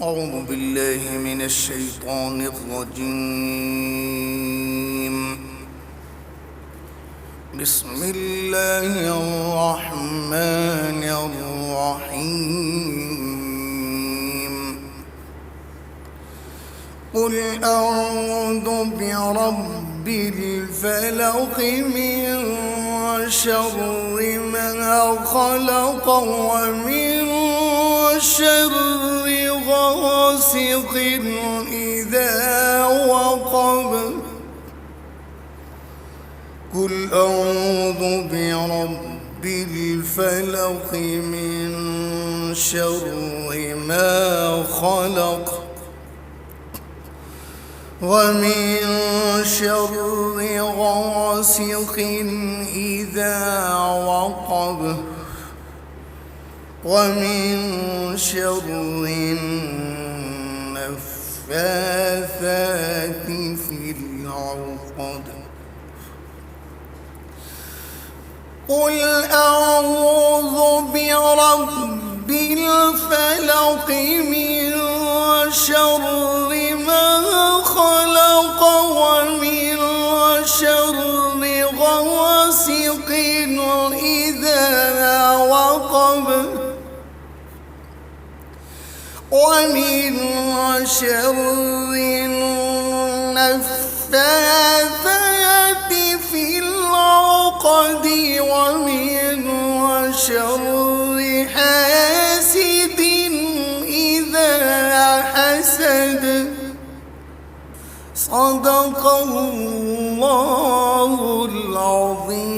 أعوذ بالله من الشيطان الرجيم. بسم الله الرحمن الرحيم. قل أعوذ برب الفلق من شر ما خلق ومن شر غاسق إذا وقب. قل أعوذ برب الفلق من شر ما خلق ومن شر غاسق إذا وقب ومن شر النفاثات في العقد. قل أعوذ برب الفلق من شر ما خلق ومن شر غاسق إذا وقب ومن شر النفاثات في العقد ومن شر حاسد إذا حسد. صدق الله العظيم.